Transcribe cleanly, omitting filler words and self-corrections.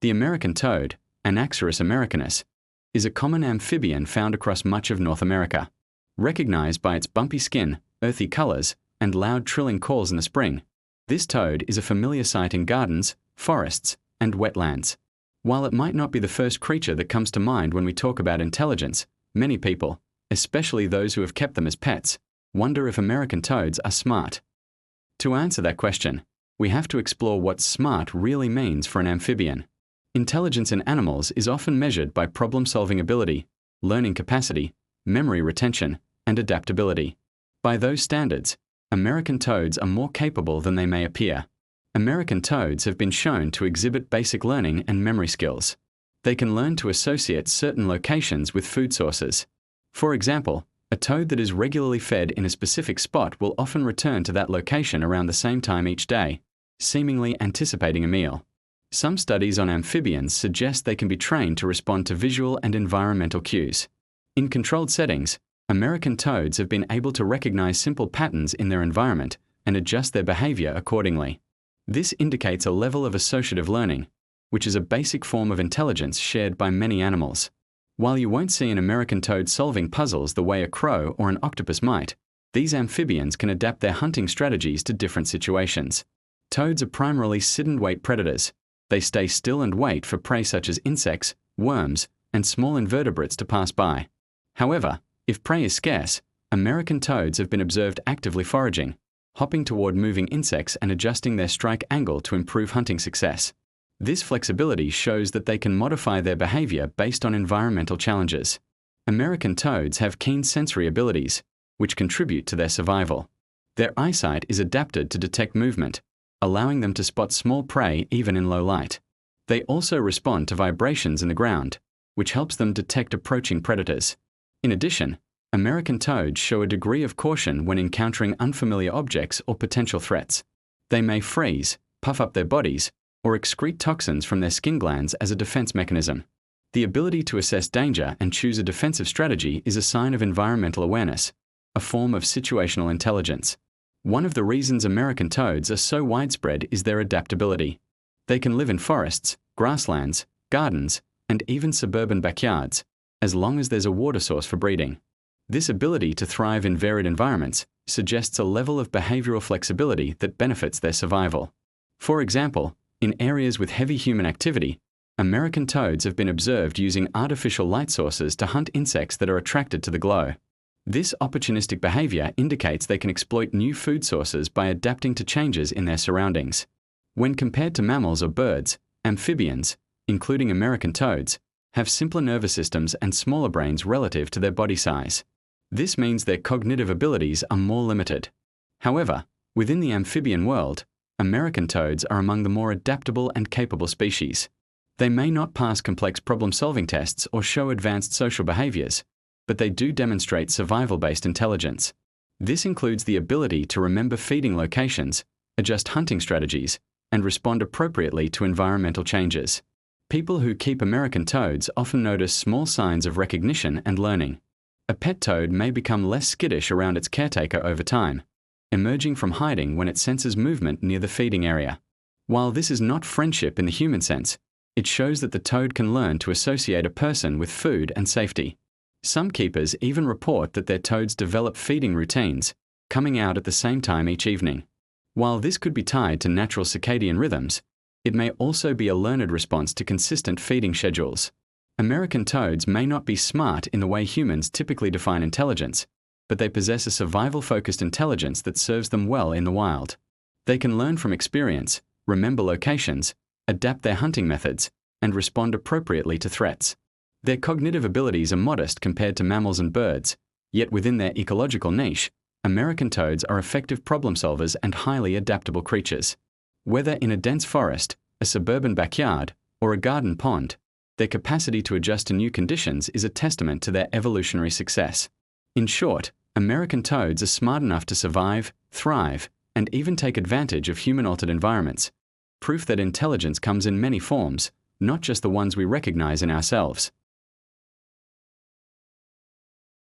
The American toad, Anaxyrus americanus, is a common amphibian found across much of North America. Recognized by its bumpy skin, earthy colors, and loud trilling calls in the spring, this toad is a familiar sight in gardens, forests, and wetlands. While it might not be the first creature that comes to mind when we talk about intelligence, many people, especially those who have kept them as pets, wonder if American toads are smart. To answer that question, we have to explore what smart really means for an amphibian. Intelligence in animals is often measured by problem-solving ability, learning capacity, memory retention, and adaptability. By those standards, American toads are more capable than they may appear. American toads have been shown to exhibit basic learning and memory skills. They can learn to associate certain locations with food sources. For example, a toad that is regularly fed in a specific spot will often return to that location around the same time each day, seemingly anticipating a meal. Some studies on amphibians suggest they can be trained to respond to visual and environmental cues. In controlled settings, American toads have been able to recognize simple patterns in their environment and adjust their behavior accordingly. This indicates a level of associative learning, which is a basic form of intelligence shared by many animals. While you won't see an American toad solving puzzles the way a crow or an octopus might, these amphibians can adapt their hunting strategies to different situations. Toads are primarily sit-and-wait predators. They stay still and wait for prey such as insects, worms, and small invertebrates to pass by. However, if prey is scarce, American toads have been observed actively foraging, hopping toward moving insects and adjusting their strike angle to improve hunting success. This flexibility shows that they can modify their behavior based on environmental challenges. American toads have keen sensory abilities, which contribute to their survival. Their eyesight is adapted to detect movement, allowing them to spot small prey even in low light. They also respond to vibrations in the ground, which helps them detect approaching predators. In addition, American toads show a degree of caution when encountering unfamiliar objects or potential threats. They may freeze, puff up their bodies, or excrete toxins from their skin glands as a defense mechanism. The ability to assess danger and choose a defensive strategy is a sign of environmental awareness, a form of situational intelligence. One of the reasons American toads are so widespread is their adaptability. They can live in forests, grasslands, gardens, and even suburban backyards, as long as there's a water source for breeding. This ability to thrive in varied environments suggests a level of behavioral flexibility that benefits their survival. For example, in areas with heavy human activity, American toads have been observed using artificial light sources to hunt insects that are attracted to the glow. This opportunistic behavior indicates they can exploit new food sources by adapting to changes in their surroundings. When compared to mammals or birds, amphibians, including American toads, have simpler nervous systems and smaller brains relative to their body size. This means their cognitive abilities are more limited. However, within the amphibian world, American toads are among the more adaptable and capable species. They may not pass complex problem-solving tests or show advanced social behaviors, but they do demonstrate survival-based intelligence. This includes the ability to remember feeding locations, adjust hunting strategies, and respond appropriately to environmental changes. People who keep American toads often notice small signs of recognition and learning. A pet toad may become less skittish around its caretaker over time, emerging from hiding when it senses movement near the feeding area. While this is not friendship in the human sense, it shows that the toad can learn to associate a person with food and safety. Some keepers even report that their toads develop feeding routines, coming out at the same time each evening. While this could be tied to natural circadian rhythms, it may also be a learned response to consistent feeding schedules. American toads may not be smart in the way humans typically define intelligence, but they possess a survival-focused intelligence that serves them well in the wild. They can learn from experience, remember locations, adapt their hunting methods, and respond appropriately to threats. Their cognitive abilities are modest compared to mammals and birds, yet within their ecological niche, American toads are effective problem solvers and highly adaptable creatures. Whether in a dense forest, a suburban backyard, or a garden pond, their capacity to adjust to new conditions is a testament to their evolutionary success. In short, American toads are smart enough to survive, thrive, and even take advantage of human-altered environments, proof that intelligence comes in many forms, not just the ones we recognize in ourselves.